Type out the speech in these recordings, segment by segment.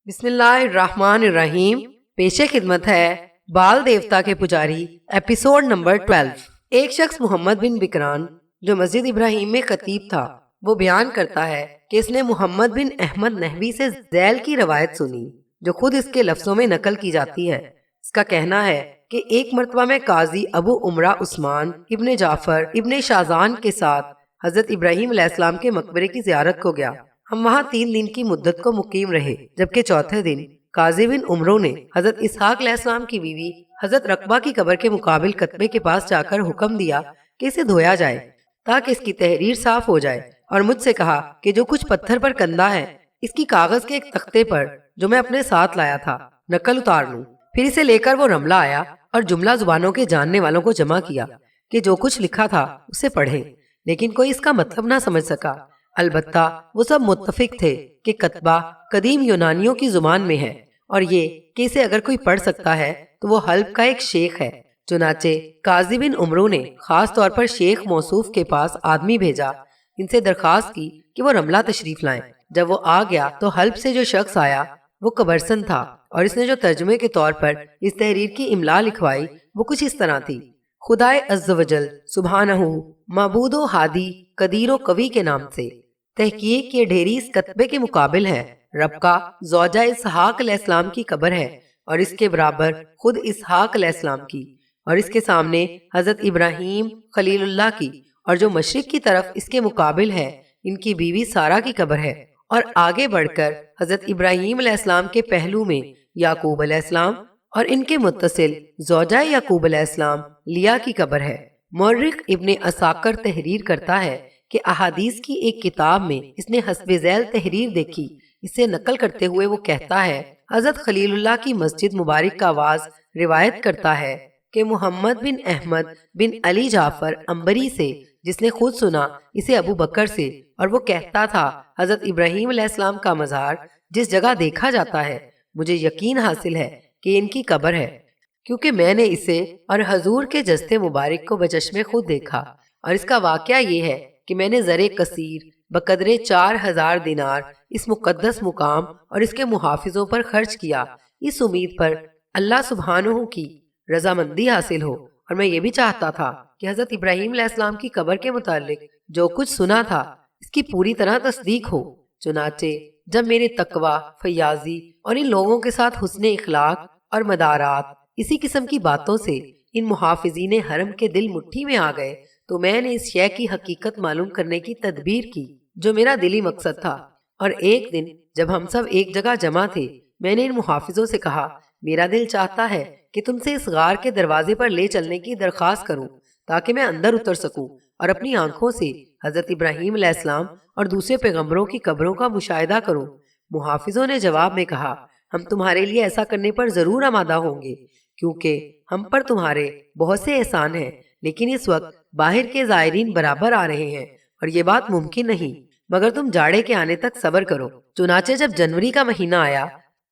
بسم اللہ الرحمن الرحیم۔ پیش خدمت ہے بال دیوتا کے پجاری ایپیسوڈ نمبر 12۔ ایک شخص محمد بن بکران جو مسجد ابراہیم میں خطیب تھا، وہ بیان کرتا ہے کہ اس نے محمد بن احمد نحوی سے ذیل کی روایت سنی جو خود اس کے لفظوں میں نقل کی جاتی ہے۔ اس کا کہنا ہے کہ ایک مرتبہ میں قاضی ابو عمرہ عثمان ابن جعفر ابن شازان کے ساتھ حضرت ابراہیم علیہ السلام کے مقبرے کی زیارت کو گیا۔ ہم وہاں 3 دن کی مدت کو مقیم رہے، جبکہ چوتھے دن قاضی بن عمرو نے حضرت اسحاق علیہ السلام کی بیوی حضرت رقبہ کی قبر کے مقابل کتبے کے پاس جا کر حکم دیا کہ اسے دھویا جائے تاکہ اس کی تحریر صاف ہو جائے، اور مجھ سے کہا کہ جو کچھ پتھر پر کندہ ہے اس کی کاغذ کے ایک تختے پر جو میں اپنے ساتھ لایا تھا نقل اتار لوں۔ پھر اسے لے کر وہ رملہ آیا اور جملہ زبانوں کے جاننے والوں کو جمع کیا کہ جو کچھ لکھا تھا اسے پڑھیں، لیکن کوئی اس کا مطلب نہ سمجھ سکا۔ البتہ وہ سب متفق تھے کہ کتبہ قدیم یونانیوں کی زبان میں ہے، اور یہ کہ اسے اگر کوئی پڑھ سکتا ہے تو وہ حلب کا ایک شیخ ہے۔ چنانچہ قاضی بن عمرو نے خاص طور پر شیخ موصوف کے پاس آدمی بھیجا، ان سے درخواست کی کہ وہ رملہ تشریف لائیں۔ جب وہ آ گیا تو حلب سے جو شخص آیا وہ قبرسن تھا، اور اس نے جو ترجمے کے طور پر اس تحریر کی املا لکھوائی وہ کچھ اس طرح تھی: خدائے عز و جل سبحانہ معبود و ہادی قدیر و قوی کے نام سے، تحقیق یہ ڈھیری اس کتبے کے مقابل ہے۔ رب کا زوجہ اسحاق علیہ السلام کی قبر ہے، اور اس کے برابر خود اسحاق علیہ السلام کی، اور اس کے سامنے حضرت ابراہیم خلیل اللہ کی، اور جو مشرق کی طرف اس کے مقابل ہے ان کی بیوی سارہ کی قبر ہے، اور آگے بڑھ کر حضرت ابراہیم علیہ السلام کے پہلو میں یعقوب علیہ السلام اور ان کے متصل زوجہ یعقوب علیہ السلام لیا کی قبر ہے۔ مورخ ابن عساکر تحریر کرتا ہے کہ احادیث کی ایک کتاب میں اس نے حسب ذیل تحریر دیکھی۔ اسے نقل کرتے ہوئے وہ کہتا ہے، حضرت خلیل اللہ کی مسجد مبارک کا آواز روایت کرتا ہے کہ محمد بن احمد بن علی جعفر عنبری سے، جس نے خود سنا اسے ابو بکر سے، اور وہ کہتا تھا حضرت ابراہیم علیہ السلام کا مزار جس جگہ دیکھا جاتا ہے مجھے یقین حاصل ہے کہ ان کی قبر ہے، کیونکہ میں نے اسے اور حضور کے جسد مبارک کو بچشم خود دیکھا۔ اور اس کا واقعہ یہ ہے کہ میں نے زر کثیر بقدر 4000 دینار اس مقدس مقام اور اس کے محافظوں پر خرچ کیا، اس امید پر اللہ سبحانہ کی رضامندی حاصل ہو، اور میں یہ بھی چاہتا تھا کہ حضرت ابراہیم علیہ السلام کی قبر کے متعلق جو کچھ سنا تھا اس کی پوری طرح تصدیق ہو۔ چنانچہ جب میرے تقوی، فیاضی اور ان لوگوں کے ساتھ حسن اخلاق اور مدارات اسی قسم کی باتوں سے ان محافظین حرم کے دل مٹھی میں آ گئے، تو میں نے اس شے کی حقیقت معلوم کرنے کی تدبیر کی جو میرا دلی مقصد تھا۔ اور ایک دن جب ہم سب ایک جگہ جمع تھے، میں نے ان محافظوں سے کہا، میرا دل چاہتا ہے کہ تم سے اس غار کے دروازے پر لے چلنے کی درخواست کروں تاکہ میں اندر اتر سکوں اور اپنی آنکھوں سے حضرت ابراہیم علیہ السلام اور دوسرے پیغمبروں کی قبروں کا مشاہدہ کروں۔ محافظوں نے جواب میں کہا، ہم تمہارے لیے ایسا کرنے پر ضرور آمادہ ہوں گے، کیونکہ ہم پر تمہارے بہت سے احسان ہیں، لیکن اس وقت باہر کے زائرین برابر آ رہے ہیں اور یہ بات ممکن نہیں، مگر تم جاڑے کے آنے تک صبر کرو۔ چنانچہ جب جنوری کا مہینہ آیا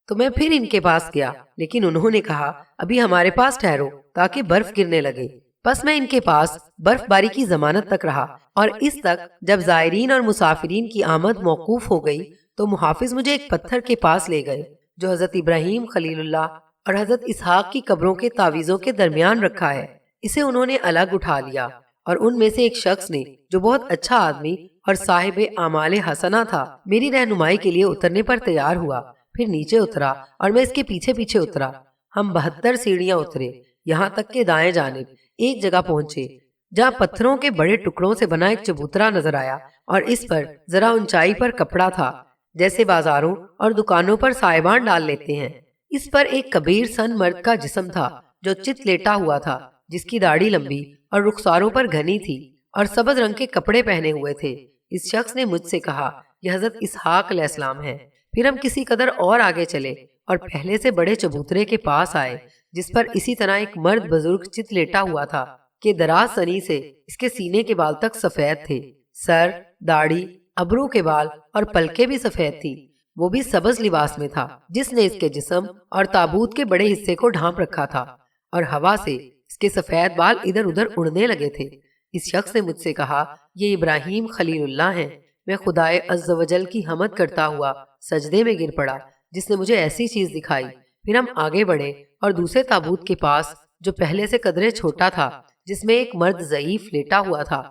تو میں پھر ان کے پاس گیا، لیکن انہوں نے کہا، ابھی ہمارے پاس ٹھہرو تاکہ برف گرنے لگے۔ پس میں ان کے پاس برف باری کی ضمانت تک رہا، اور اس تک جب زائرین اور مسافرین کی آمد موقوف ہو گئی تو محافظ مجھے ایک پتھر کے پاس لے گئے جو حضرت ابراہیم خلیل اللہ اور حضرت اسحاق کی قبروں کے تعویذوں کے درمیان رکھا ہے۔ اسے انہوں نے الگ اٹھا لیا، اور ان میں سے ایک شخص نے جو بہت اچھا آدمی اور صاحب اعمال حسنہ تھا میری رہنمائی کے لیے اترنے پر تیار ہوا، پھر نیچے اترا اور میں اس کے پیچھے پیچھے اترا۔ ہم 72 سیڑھیاں اترے، یہاں تک کہ دائیں جانب ایک جگہ پہنچے جہاں پتھروں کے بڑے ٹکڑوں سے بنا ایک چبوترا نظر آیا، اور اس پر ذرا اونچائی پر کپڑا تھا، جیسے بازاروں اور دکانوں پر سائبان ڈال لیتے ہیں۔ اس پر ایک کبیر سن مرد کا جسم تھا جو چت لیٹا ہوا تھا، جس کی داڑھی لمبی اور رخساروں پر گھنی تھی، اور سبز رنگ کے کپڑے پہنے ہوئے تھے۔ اس شخص نے مجھ سے کہا، یہ حضرت اسحاق علیہ السلام ہے۔ پھر ہم کسی قدر اور آگے چلے اور پہلے سے بڑے چبوترے کے پاس آئے جس پر اسی طرح ایک مرد بزرگ چت لیٹا ہوا تھا کہ دراز سنی سے اس کے سینے کے بال تک سفید تھے، سر، داڑھی، ابرو کے بال اور پلکیں بھی سفید تھی۔ وہ بھی سبز لباس میں تھا جس نے اس کے جسم اور تابوت کے بڑے حصے کو ڈھانپ رکھا تھا، اور ہوا سے اس کے سفید بال ادھر ادھر اڑنے لگے تھے۔ اس شخص نے مجھ سے کہا، یہ ابراہیم خلیل اللہ ہیں۔ میں خدائے عز و جل کی حمد کرتا ہوا سجدے میں گر پڑا، جس نے مجھے ایسی چیز دکھائی۔ پھر ہم آگے بڑھے اور دوسرے تابوت کے پاس، جو پہلے سے قدرے چھوٹا تھا، جس میں ایک مرد ضعیف لیٹا ہوا تھا۔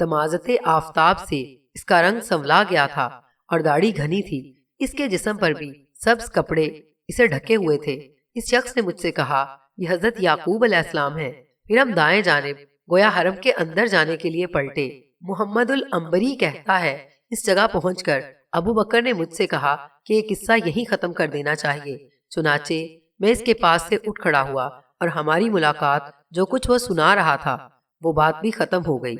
تمازت آفتاب سے اس کا رنگ سنولا گیا تھا اور داڑھی گھنی تھی۔ اس کے جسم پر بھی سبز کپڑے اسے ڈھکے ہوئے تھے۔ اس شخص نے مجھ سے کہا، یہ حضرت یعقوب علیہ السلام ہے۔ پھر ہم دائیں جانب گویا حرم کے اندر جانے کے لیے پلٹے۔ محمد العنبری کہتا ہے، اس جگہ پہنچ کر ابو بکر نے مجھ سے کہا کہ یہ قصہ یہیں ختم کر دینا چاہیے۔ چنانچہ میں اس کے پاس سے اٹھ کھڑا ہوا اور ہماری ملاقات، جو کچھ وہ سنا رہا تھا، وہ بات بھی ختم ہو گئی۔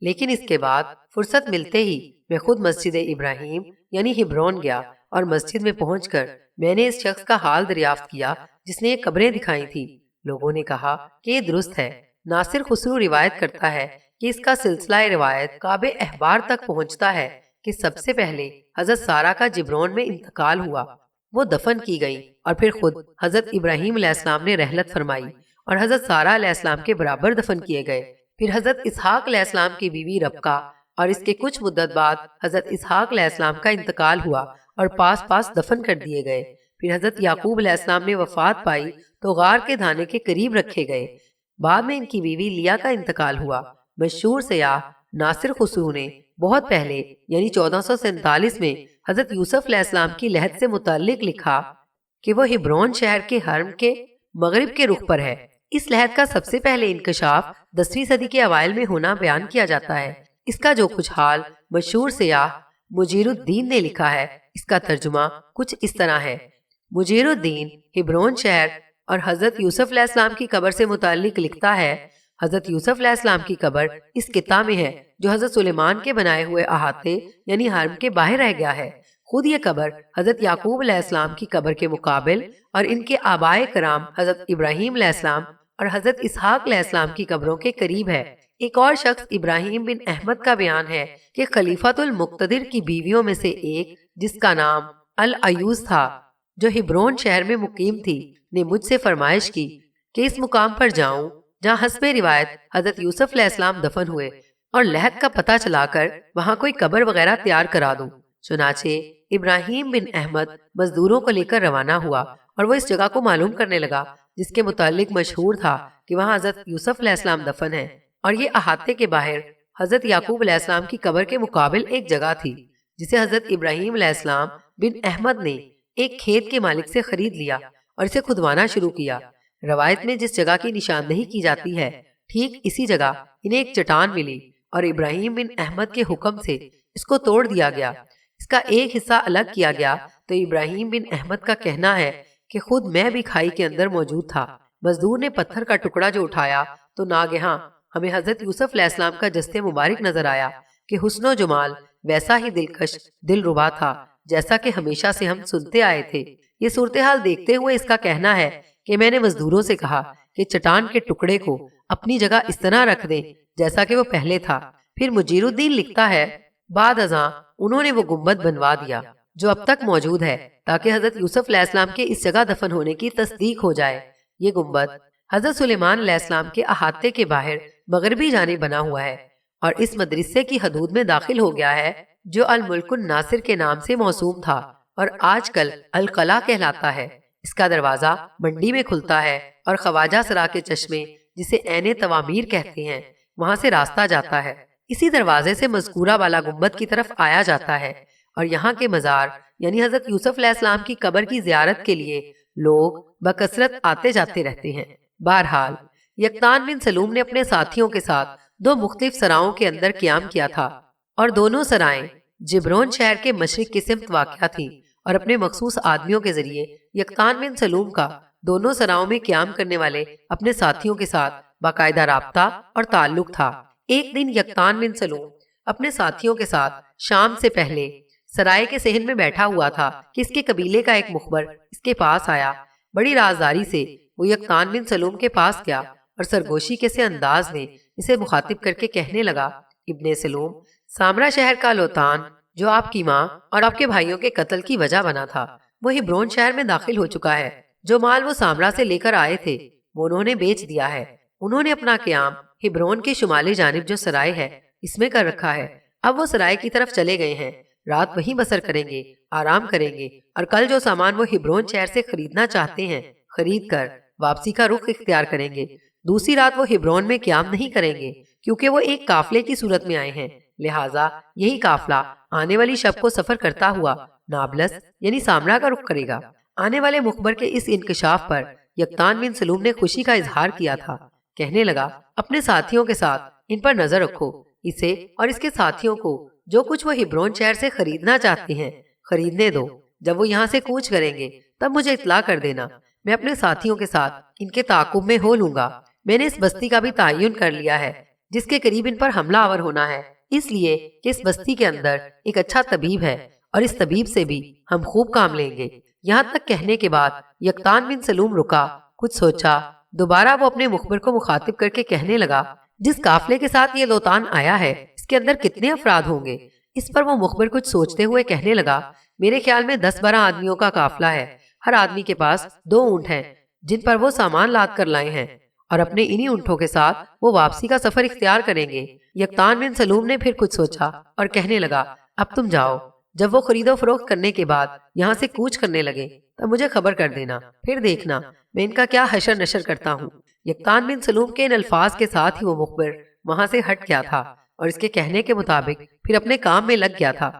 لیکن اس کے بعد فرصت ملتے ہی میں خود مسجد ابراہیم یعنی ہبرون گیا، اور مسجد میں پہنچ کر میں نے اس شخص کا حال دریافت کیا جس نے یہ قبریں دکھائی تھیں۔ لوگوں نے کہا کہ یہ درست ہے۔ ناصر خسرو روایت کرتا ہے کہ اس کا سلسلہ روایت کعب احبار تک پہنچتا ہے کہ سب سے پہلے حضرت سارہ کا جبرون میں انتقال ہوا، وہ دفن کی گئی، اور پھر خود حضرت ابراہیم علیہ السلام نے رحلت فرمائی اور حضرت سارہ علیہ السلام کے برابر دفن کیے گئے۔ پھر حضرت اسحاق علیہ السلام کی بیوی ربکہ، اور اس کے کچھ مدت بعد حضرت اسحاق علیہ السلام کا انتقال ہوا اور پاس پاس دفن کر دیے گئے۔ پھر حضرت یعقوب علیہ السلام نے وفات پائی تو غار کے دھانے کے قریب رکھے گئے۔ بعد میں ان کی بیوی لیا کا انتقال ہوا۔ مشہور سیاح ناصر خسرو نے بہت پہلے یعنی 1447 میں حضرت یوسف علیہ السلام کی لہد سے متعلق لکھا کہ وہ ہبرون شہر کے حرم کے مغرب کے رخ پر ہے۔ اس لہد کا سب سے پہلے انکشاف 10ویں صدی کے اوائل میں ہونا بیان کیا جاتا ہے۔ اس کا جو کچھ حال مشہور سیاح مجیر الدین نے لکھا ہے، اس کا ترجمہ کچھ اس طرح ہے۔ مجیر الدین ہبرون شہر اور حضرت یوسف علیہ السلام کی قبر سے متعلق لکھتا ہے، حضرت یوسف علیہ السلام کی قبر اس قطعہ میں ہے جو حضرت سلیمان کے بنائے ہوئے احاطے یعنی حرم کے باہر رہ گیا ہے۔ خود یہ قبر حضرت یعقوب علیہ السلام کی قبر کے مقابل اور ان کے آبائے کرام حضرت ابراہیم علیہ السلام اور حضرت اسحاق علیہ السلام کی قبروں کے قریب ہے۔ ایک اور شخص ابراہیم بن احمد کا بیان ہے کہ خلیفۃ المقتدر کی بیویوں میں سے ایک، جس کا نام العیوز تھا، جو ہبرون شہر میں مقیم تھی، نے مجھ سے فرمائش کی کہ اس مقام پر جاؤں جہاں حسب روایت حضرت یوسف علیہ السلام دفن ہوئے، اور لہد کا پتہ چلا کر وہاں کوئی قبر وغیرہ تیار کرا دوں۔ چنانچہ ابراہیم بن احمد مزدوروں کو لے کر روانہ ہوا اور وہ اس جگہ کو معلوم کرنے لگا جس کے متعلق مشہور تھا کہ وہاں حضرت یوسف علیہ السلام دفن ہے، اور یہ احاطے کے باہر حضرت یعقوب علیہ السلام کی قبر کے مقابل ایک جگہ تھی جسے حضرت ابراہیم علیہ السلام بن احمد نے ایک کھیت کے مالک سے خرید لیا اور اسے کھدوانا شروع کیا۔ روایت میں جس جگہ کی نشاندہی کی جاتی ہے، ٹھیک اسی جگہ انہیں ایک چٹان ملی اور ابراہیم بن احمد کے حکم سے اس کو توڑ دیا گیا۔ اس کا ایک حصہ الگ کیا گیا تو ابراہیم بن احمد کا کہنا ہے کہ خود میں بھی کھائی کے اندر موجود تھا۔ مزدور نے پتھر کا ٹکڑا جو اٹھایا تو ناگہاں ہمیں حضرت یوسف علیہ السلام کا جسد مبارک نظر آیا کہ حسن و جمال ویسا ہی دلکش دل ربا تھا جیسا کہ ہمیشہ سے ہم سنتے آئے تھے۔ یہ صورتحال دیکھتے ہوئے اس کا کہنا ہے کہ میں نے مزدوروں سے کہا کہ چٹان کے ٹکڑے کو اپنی جگہ اس طرح رکھ دیں جیسا کہ وہ پہلے تھا۔ پھر مجیر الدین لکھتا ہے، بعد ازاں انہوں نے وہ گنبد بنوا دیا جو اب تک موجود ہے تاکہ حضرت یوسف علیہ السلام کے اس جگہ دفن ہونے کی تصدیق ہو جائے۔ یہ گنبد حضرت سلیمان علیہ السلام کے احاطے کے باہر مغربی جانب بنا ہوا ہے اور اس مدرسے کی حدود میں داخل ہو گیا ہے جو الملک الناصر کے نام سے موسوم تھا اور آج کل القلعہ کہلاتا ہے۔ اس کا دروازہ منڈی میں کھلتا ہے اور خواجہ سرا کے چشمے، جسے عین توامیر کہتے ہیں، وہاں سے راستہ جاتا ہے۔ اسی دروازے سے مذکورہ بالا گنبد کی طرف آیا جاتا ہے اور یہاں کے مزار یعنی حضرت یوسف علیہ السلام کی قبر کی زیارت کے لیے لوگ بکثرت آتے جاتے رہتے ہیں۔ بہرحال یقطان بن سلوم نے اپنے ساتھیوں کے ساتھ 2 مختلف سراؤں کے اندر قیام کیا تھا اور دونوں سرائیں جبرون شہر کے مشرق کی سمت واقع تھیں، اور اپنے مخصوص آدمیوں کے ذریعے یقطان بن سلوم کا دونوں سراؤں میں قیام کرنے والے اپنے ساتھیوں کے ساتھ باقاعدہ رابطہ اور تعلق تھا۔ ایک دن یقطان بن سلوم اپنے ساتھیوں کے ساتھ شام سے پہلے سرائے کے صحن میں بیٹھا ہوا تھا کہ اس کے قبیلے کا ایک مخبر اس کے پاس آیا۔ بڑی رازداری سے وہ یقطان بن سلوم کے پاس گیا اور سرگوشی کے سے انداز میں اسے مخاطب کر کے کہنے لگا، ابن سلوم، سامرا شہر کا لوتان جو آپ کی ماں اور آپ کے بھائیوں کے قتل کی وجہ بنا تھا، وہ ہبرون شہر میں داخل ہو چکا ہے۔ جو مال وہ سامرا سے لے کر آئے تھے وہ انہوں نے بیچ دیا ہے۔ انہوں نے اپنا قیام ہبرون کی شمالی جانب جو سرائے ہے اس میں کر رکھا ہے۔ اب وہ سرائے کی طرف چلے گئے ہیں رات وہیں بسر کریں گے، آرام کریں گے، اور کل جو سامان وہ ہبرون شہر سے خریدنا چاہتے ہیں خرید کر واپسی کا رخ اختیار کریں گے۔ دوسری رات وہ ہبرون میں قیام نہیں کریں گے، کیونکہ وہ ایک قافلے کی صورت میں آئے ہیں، لہٰذا یہی قافلہ آنے والی شب کو سفر کرتا ہوا نابلس یعنی سامرا کا رخ کرے گا۔ آنے والے مخبر کے اس انکشاف پر یقطان بن سلوم نے خوشی کا اظہار کیا تھا۔ کہنے لگا، اپنے ساتھیوں کے ساتھ ان پر نظر رکھو، اسے اور اس کے ساتھیوں کو جو کچھ وہ ہبرون شہر سے خریدنا چاہتے ہیں خریدنے دو۔ جب وہ یہاں سے کوچ کریں گے تب مجھے اطلاع کر دینا، میں اپنے ساتھیوں کے ساتھ ان کے تعاقب میں ہو لوں گا۔ میں نے اس بستی کا بھی تعین کر لیا ہے جس کے قریب ان پر حملہ آور ہونا ہے، اس لیے کہ اس بستی کے اندر ایک اچھا طبیب ہے اور اس طبیب سے بھی ہم خوب کام لیں گے۔ یہاں تک کہنے کے بعد یقطان بن سلوم رکا، کچھ سوچا، دوبارہ وہ اپنے مخبر کو مخاطب کر کے کہنے لگا، جس قافلے کے ساتھ یہ لوتان آیا ہے اس کے اندر کتنے افراد ہوں گے؟ اس پر وہ مخبر کچھ سوچتے ہوئے کہنے لگا، میرے خیال میں 10-12 آدمیوں کا قافلہ ہے، ہر آدمی کے پاس 2 اونٹ ہیں جن پر وہ سامان لاد کر لائے ہیں، اور اپنے انہی اونٹوں کے ساتھ وہ واپسی کا سفر اختیار کریں گے۔ یقطان بن سلوم نے پھر کچھ سوچا اور کہنے لگا، اب تم جاؤ، جب وہ خرید و فروخت کرنے کے بعد یہاں سے کوچ کرنے لگے تب مجھے خبر کر دینا، پھر دیکھنا میں ان کا کیا حشر نشر کرتا ہوں۔ یقطان بن سلوم کے ان الفاظ کے ساتھ ہی وہ مخبر وہاں سے ہٹ گیا تھا اور اس کے کہنے کے مطابق پھر اپنے کام میں لگ گیا تھا۔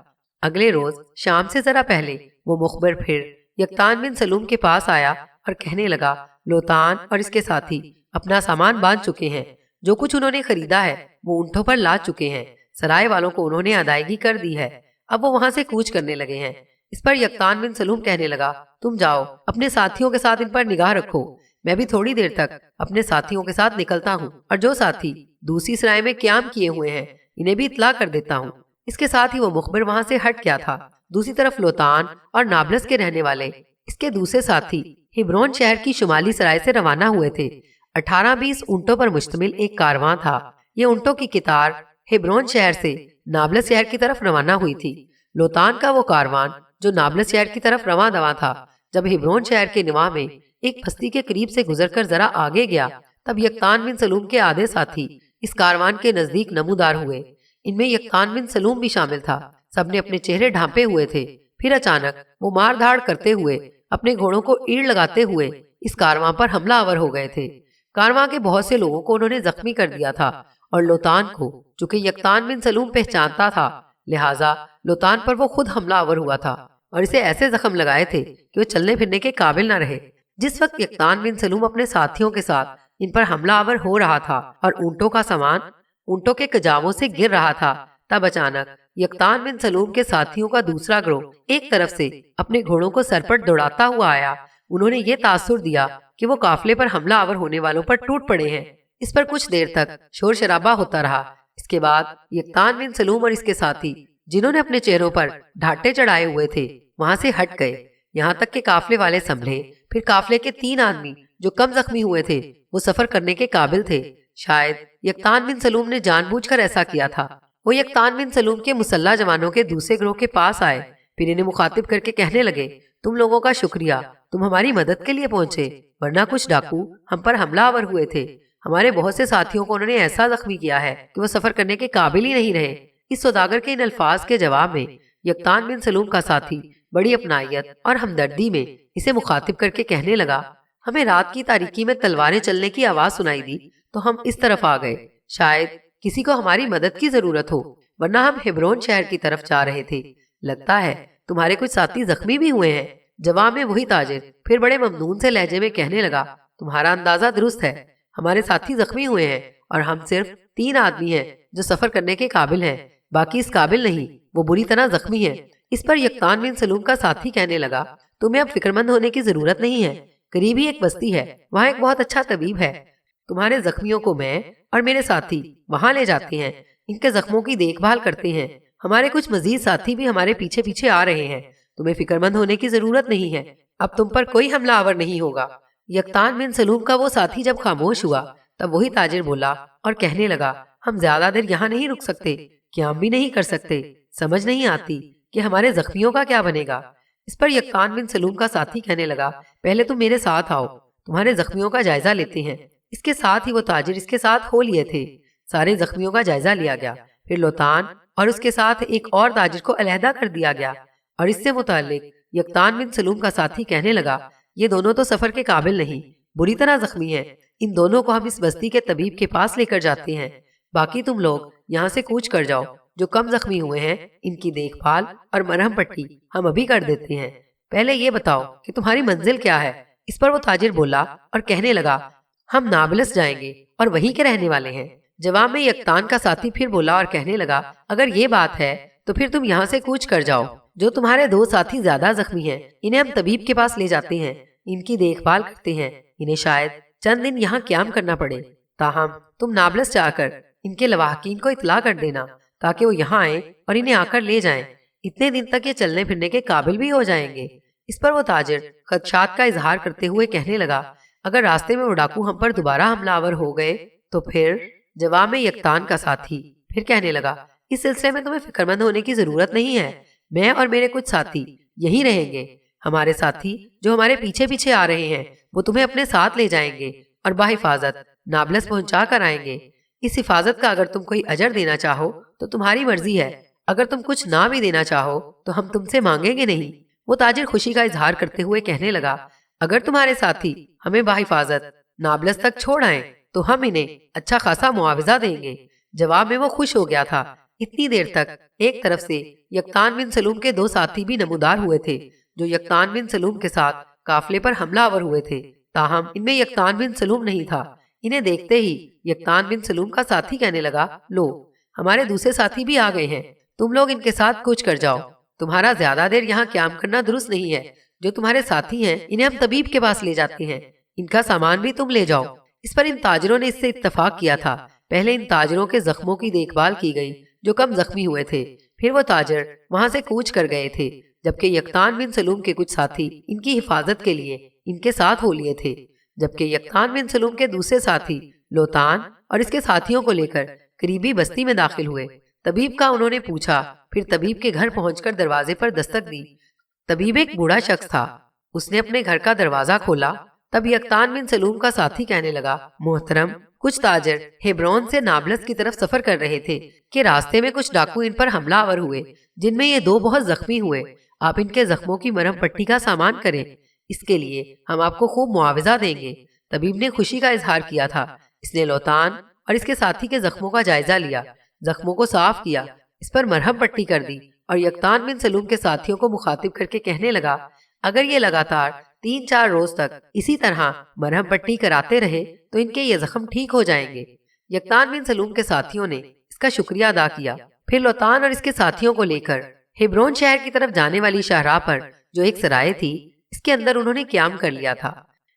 اگلے روز شام سے ذرا پہلے وہ مخبر پھر یقطان بن سلوم کے پاس آیا اور کہنے لگا، لوتان اور اس کے ساتھی اپنا سامان باندھ چکے ہیں، جو کچھ انہوں نے خریدا ہے وہ اونٹوں پر لاد چکے ہیں، سرائے والوں کو انہوں نے ادائیگی کر دی ہے، اب وہ وہاں سے کوچ کرنے لگے ہیں۔ اس پر یقطان بن سلوم کہنے لگا، تم جاؤ، اپنے ساتھیوں کے ساتھ ان پر نگاہ رکھو، میں بھی تھوڑی دیر تک اپنے ساتھیوں کے ساتھ نکلتا ہوں، اور جو ساتھی دوسری سرائے میں قیام کیے ہوئے ہیں انہیں بھی اطلاع کر دیتا ہوں۔ اس کے ساتھ ہی وہ مخبر وہاں سے ہٹ گیا تھا۔ دوسری طرف لوتان اور نابلس کے رہنے والے اس کے دوسرے ساتھی ہبرون شہر کی شمالی سرائے سے روانہ ہوئے تھے۔ 18-20 اونٹوں پر مشتمل ایک کارواں تھا۔ یہ اونٹوں کی قطار ہبرون شہر سے نابلس شہر کی طرف روانہ ہوئی تھی۔ لوتان کا وہ کاروان جو نابلس شہر کی طرف رواں دواں تھا، جب ہبرون شہر کے نواح میں ایک بستی کے قریب سے گزر کر ذرا آگے گیا تب یقطان بن سلوم کے آدھے ساتھی اس کاروان کے نزدیک نمودار ہوئے۔ ان میں یقطان بن سلوم بھی شامل تھا۔ سب نے اپنے چہرے ڈھانپے ہوئے تھے۔ پھر اچانک وہ مار دھاڑ کرتے ہوئے اپنے گھوڑوں کو ایڑ لگاتے ہوئے اس کارواں پر حملہ آور ہو گئے تھے۔ کارواں کے بہت سے لوگوں کو انہوں نے زخمی کر دیا تھا، اور لوتان کو چونکہ یقطان بن سلوم پہچانتا تھا لہٰذا لوتان پر وہ خود حملہ آور ہوا تھا اور اسے ایسے زخم لگائے تھے کہ وہ چلنے پھرنے کے قابل نہ رہے۔ جس وقت یقطان بن سلوم اپنے ساتھیوں کے ساتھ ان پر حملہ آور ہو رہا تھا اور اونٹوں کا سامان اونٹوں کے کجاووں سے گر رہا تھا، تب اچانک یقطان بن سلوم کے ساتھیوں کا دوسرا گروہ ایک طرف سے اپنے گھوڑوں کو سرپٹ دوڑاتا ہوا آیا۔ انہوں نے یہ تاثر دیا کہ وہ قافلے پر حملہ آور ہونے والوں پر ٹوٹ پڑے ہیں۔ اس پر کچھ دیر تک شور شرابہ ہوتا رہا۔ اس کے بعد یقطان بن سلوم اور اس کے ساتھی جنہوں نے اپنے چہروں پر ڈھاٹے چڑھائے ہوئے تھے وہاں سے ہٹ گئے، یہاں تک کہ قافلے والے سنبھلے۔ پھر قافلے کے 3 آدمی جو کم زخمی ہوئے تھے وہ سفر کرنے کے قابل تھے۔ شاید یقطان بن سلوم نے جان بوجھ کر ایسا کیا تھا۔ وہ یقطان بن سلوم کے مسلح جوانوں کے دوسرے گروہ کے پاس آئے، پھر انہیں مخاطب کر کے کہنے لگے، تم لوگوں کا شکریہ، تم ہماری مدد کے لیے پہنچے، ورنہ کچھ ڈاکو ہم پر حملہ آور ہوئے تھے۔ ہمارے بہت سے ساتھیوں کو انہوں نے ایسا زخمی کیا ہے کہ وہ سفر کرنے کے قابل ہی نہیں رہے۔ اس سوداگر کے ان الفاظ کے جواب میں یقطان بن سلوم کا ساتھی بڑی اپنائیت اور ہمدردی میں اسے مخاطب کر کے کہنے لگا، ہمیں رات کی تاریکی میں تلواریں چلنے کی آواز سنائی دی تو ہم اس طرف آ گئے، شاید کسی کو ہماری مدد کی ضرورت ہو، ورنہ ہم ہبرون شہر کی طرف جا رہے تھے۔ لگتا ہے تمہارے کچھ ساتھی زخمی بھی ہوئے ہیں۔ جواب میں وہی تاجر پھر بڑے ممنون سے لہجے میں کہنے لگا، تمہارا اندازہ درست ہے، ہمارے ساتھی زخمی ہوئے ہیں اور ہم صرف 3 آدمی ہیں جو سفر کرنے کے قابل ہیں، باقی اس قابل نہیں، وہ بری طرح زخمی ہیں۔ اس پر یقطان بن سلوم کا ساتھی کہنے لگا، تمہیں اب فکرمند ہونے کی ضرورت نہیں ہے، قریب ہی ایک بستی ہے، وہاں ایک بہت اچھا طبیب ہے، تمہارے زخمیوں کو میں اور میرے ساتھی وہاں لے جاتے ہیں، ان کے زخموں کی دیکھ بھال کرتے ہیں۔ ہمارے کچھ مزید ساتھی بھی ہمارے پیچھے پیچھے آ رہے ہیں، تمہیں فکرمند ہونے کی ضرورت نہیں ہے، اب تم پر کوئی حملہ آور نہیں ہوگا۔ یقطان بن سلوم کا وہ ساتھی جب خاموش ہوا تب وہی تاجر بولا اور کہنے لگا، ہم زیادہ دیر یہاں نہیں رک سکتے، قیام بھی نہیں کر سکتے، سمجھ نہیں آتی کہ ہمارے زخمیوں کا کیا بنے گا۔ اس پر یقطان بن سلوم کا ساتھی کہنے لگا، پہلے تم میرے ساتھ آؤ، تمہارے زخمیوں کا جائزہ لیتے ہیں۔ اس کے ساتھ ہی وہ تاجر اس کے ساتھ ہو لیے تھے۔ سارے زخمیوں کا جائزہ لیا گیا، پھر لوتان اور اس کے ساتھ ایک اور تاجر کو علیحدہ کر دیا گیا، اور اس سے متعلق یقطان بن سلوم کا ساتھی کہنے لگا، یہ دونوں تو سفر کے قابل نہیں، بری طرح زخمی ہیں، ان دونوں کو ہم اس بستی کے طبیب کے پاس لے کر جاتے ہیں، باقی تم لوگ یہاں سے کوچ کر جاؤ، جو کم زخمی ہوئے ہیں ان کی دیکھ بھال اور مرہم پٹی ہم ابھی کر دیتے ہیں، پہلے یہ بتاؤ کہ تمہاری منزل کیا ہے؟ اس پر وہ تاجر بولا اور کہنے لگا، ہم نابلس جائیں گے اور وہیں کے رہنے والے ہیں۔ جواب میں یقطان کا ساتھی پھر بولا اور کہنے لگا، اگر یہ بات ہے تو پھر تم یہاں سے کوچ کر جاؤ، جو تمہارے دو ساتھی زیادہ زخمی ہیں انہیں ہم طبیب کے پاس لے جاتے ہیں، ان کی دیکھ بھال کرتے ہیں، انہیں شاید چند دن یہاں قیام کرنا پڑے، تاہم تم نابلس جا کر ان کے لواحقین کو اطلاع کر دینا تاکہ وہ یہاں آئیں اور انہیں آ کر لے جائیں، اتنے دن تک یہ چلنے پھرنے کے قابل بھی ہو جائیں گے۔ اس پر وہ تاجر خدشات کا اظہار کرتے ہوئے کہنے لگا، اگر راستے میں وہ ڈاکو ہم پر دوبارہ حملہ آور ہو گئے تو پھر؟ جواب میں یقطان کا ساتھی پھر کہنے لگا، اس سلسلے میں تمہیں فکر مند ہونے کی ضرورت نہیں ہے، میں اور میرے کچھ ساتھی یہیں رہیں گے، ہمارے ساتھی جو ہمارے پیچھے پیچھے آ رہے ہیں وہ تمہیں اپنے ساتھ لے جائیں گے اور بحفاظت نابلس پہنچا کر آئیں گے، اس حفاظت کا اگر تم کوئی اجر دینا چاہو تو تمہاری مرضی ہے، اگر تم کچھ نہ بھی دینا چاہو تو ہم تم سے مانگیں گے نہیں۔ وہ تاجر خوشی کا اظہار کرتے ہوئے کہنے لگا، اگر تمہارے ساتھی ہمیں بحفاظت نابلس تک چھوڑ آئیں تو ہم انہیں اچھا خاصا معاوضہ دیں گے۔ جواب میں وہ خوش ہو گیا تھا۔ اتنی دیر تک ایک طرف سے یقطان بن سلوم کے دو ساتھی بھی نمودار ہوئے تھے جو یقطان بن سلوم کے ساتھ قافلے پر حملہ آور ہوئے تھے، تاہم ان میں یقطان بن سلوم نہیں تھا۔ انہیں دیکھتے ہی یقطان بن سلوم کا ساتھی کہنے لگا، لو ہمارے دوسرے ساتھی بھی آ گئے ہیں، تم لوگ ان کے ساتھ کوچ کر جاؤ، تمہارا زیادہ دیر یہاں قیام کرنا درست نہیں ہے، جو تمہارے ساتھی ہیں انہیں ہم طبیب کے پاس لے جاتے ہیں، ان کا سامان بھی تم لے جاؤ۔ اس پر ان تاجروں نے اس سے اتفاق کیا تھا۔ پہلے ان تاجروں کے زخموں کی دیکھ بھال کی گئی جو کم زخمی ہوئے تھے، پھر وہ تاجر وہاں سے کوچ کر گئے تھے، جبکہ یقطان بن سلوم کے کچھ ساتھی ان کی حفاظت کے لیے ان کے ساتھ ہو لیے تھے، جبکہ یقطان بن سلوم کے دوسرے ساتھی لوتان اور اس کے ساتھیوں کو لے کر قریبی بستی میں داخل ہوئے۔ طبیب کا انہوں نے پوچھا، پھر طبیب کے گھر پہنچ کر دروازے پر دستک دی۔ طبیب ایک بوڑھا شخص تھا، اس نے اپنے گھر کا دروازہ کھولا، تب یقطان بن سلوم کا ساتھی کہنے لگا، محترم، کچھ تاجر ہیبرون سے نابلس کی طرف سفر کر رہے تھے کہ راستے میں کچھ ڈاکو ان پر حملہ آور ہوئے، جن میں یہ دو بہت زخمی ہوئے، آپ ان کے زخموں کی مرہم پٹی کا سامان کریں، اس کے لیے ہم آپ کو خوب معاوضہ دیں گے۔ طبیب نے خوشی کا اظہار کیا تھا، اس نے لوتان اور اس کے ساتھی کے زخموں کا جائزہ لیا، زخموں کو صاف کیا، اس پر مرہم پٹی کر دی، اور یقطان بن سلوم کے ساتھیوں کو مخاطب کر کے کہنے لگا، اگر یہ لگاتار 3-4 روز تک اسی طرح مرہم پٹی کراتے رہے تو ان کے یہ زخم ٹھیک ہو جائیں گے۔ یقطان بن سلوم کے ساتھیوں نے اس کا شکریہ ادا کیا، پھر لوتان اور اس کے ساتھیوں کو لے کر ہیبرون شہر کی طرف جانے والی شاہراہ پر جو ایک سرائے تھی اس کے اندر انہوں نے قیام کر لیا تھا۔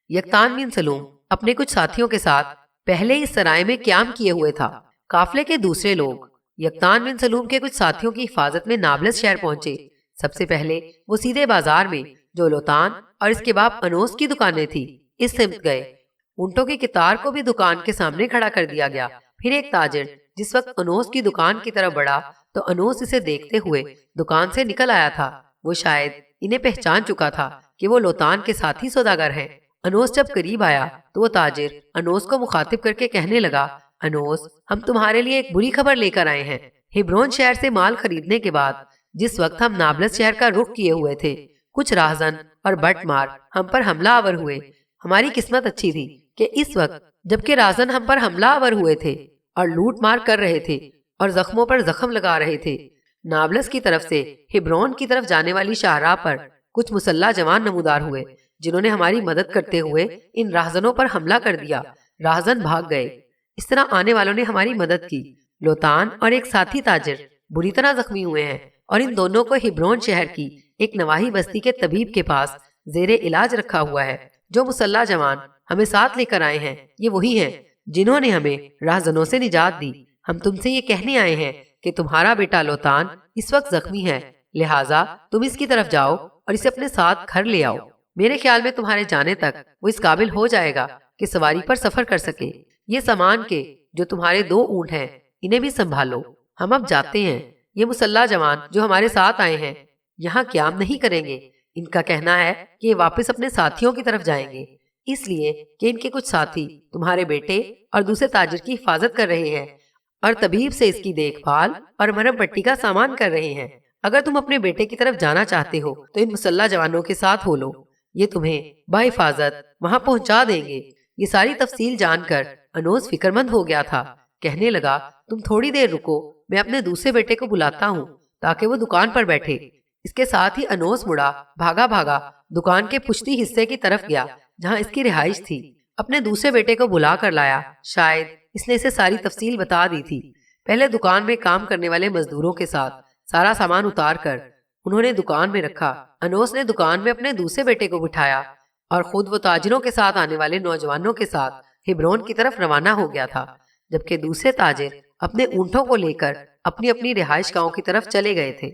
یقطان بن سلوم اپنے کچھ ساتھیوں کے ساتھ پہلے اس سرائے میں قیام کیے ہوئے تھا۔ قافلے کے دوسرے لوگ یقطان بن سلوم کے کچھ ساتھیوں کی حفاظت میں نابلس شہر پہنچے۔ سب سے پہلے وہ سیدھے بازار میں جو لوتان اور اس کے باپ انوس کی دکانیں تھی اس سمت گئے۔ اونٹوں کی قطار کو بھی دکان کے سامنے کھڑا کر دیا گیا۔ پھر ایک تاجر جس وقت انوس کی دکان کی طرف بڑھا تو انوس اسے دیکھتے ہوئے دکان سے نکل آیا تھا۔ وہ شاید انہیں پہچان چکا تھا کہ وہ لوتان کے ساتھی سوداگر ہیں۔ انوس جب قریب آیا تو وہ تاجر انوس کو مخاطب کر کے کہنے لگا، انوس، ہم تمہارے لیے ایک بری خبر لے کر آئے ہیں۔ ہیبرون شہر سے مال خریدنے کے بعد جس وقت ہم نابلس شہر کا رخ کیے ہوئے تھے، کچھ راہزن اور بٹ مار ہم پر حملہ آور ہوئے۔ ہماری قسمت اچھی تھی کہ اس وقت جبکہ راہزن ہم پر حملہ آور ہوئے تھے اور لوٹ مار کر رہے تھے اور زخموں پر زخم لگا رہے تھے، نابلس کی طرف سے ہیبرون کی طرف جانے والی شاہراہ پر کچھ مسلح جوان نمودار ہوئے جنہوں نے ہماری مدد کرتے ہوئے ان راہزنوں پر حملہ کر دیا۔ راہزن بھاگ گئے۔ اس طرح آنے والوں نے ہماری مدد کی۔ لوتان اور ایک ساتھی تاجر بری طرح زخمی ہوئے ہیں اور ان دونوں کو ہیبرون شہر کی ایک نواحی بستی کے طبیب کے پاس زیر علاج رکھا ہوا ہے۔ جو مسلح جوان ہمیں ساتھ لے کر آئے ہیں یہ وہی ہیں جنہوں نے ہمیں راہزنوں سے نجات دی۔ ہم تم سے یہ کہنے آئے ہیں کہ تمہارا بیٹا لوتان اس وقت زخمی ہے، لہٰذا تم اس کی طرف جاؤ اور اسے اپنے ساتھ گھر لے آؤ۔ میرے خیال میں تمہارے جانے تک وہ اس قابل ہو جائے گا کہ سواری پر سفر کر سکے۔ یہ سامان کے جو تمہارے 2 اونٹ ہیں انہیں بھی سنبھالو۔ ہم اب جاتے ہیں۔ یہ مسلح جوان جو ہمارے ساتھ آئے ہیں یہاں قیام نہیں کریں گے۔ ان کا کہنا ہے کہ یہ واپس اپنے ساتھیوں کی طرف جائیں گے، اس لیے کہ ان کے کچھ ساتھی تمہارے بیٹے اور دوسرے تاجر کی حفاظت کر رہے ہیں اور طبیب سے اس کی دیکھ بھال اور مرہم پٹی کا سامان کر رہے ہیں۔ اگر تم اپنے بیٹے کی طرف جانا چاہتے ہو تو ان مسلح جوانوں کے ساتھ ہو لو، یہ تمہیں بحفاظت وہاں پہنچا دیں گے۔ یہ ساری تفصیل جان کر انوس فکر مند ہو گیا تھا۔ کہنے لگا، تم تھوڑی دیر رکو، میں اپنے دوسرے بیٹے کو بلاتا ہوں تاکہ وہ دکان پر بیٹھے۔ اس کے ساتھ ہی انوس مڑا بھاگا بھاگا دکان کے پشتی حصے کی طرف گیا جہاں اس کی رہائش تھی۔ اپنے دوسرے بیٹے کو بلا کر لایا، شاید اس نے اسے ساری تفصیل بتا دی تھی۔ پہلے دکان میں کام کرنے والے مزدوروں کے ساتھ سارا سامان اتار کر انہوں نے دکان میں رکھا۔ انوس نے دکان میں اپنے دوسرے بیٹے کو بٹھایا اور خود وہ تاجروں کے ساتھ آنے والے نوجوانوں کے ساتھ ہبرون کی طرف روانہ ہو گیا تھا، جبکہ دوسرے تاجر اپنے اونٹوں کو لے کر اپنی اپنی رہائش گاہوں کی طرف چلے گئے تھے۔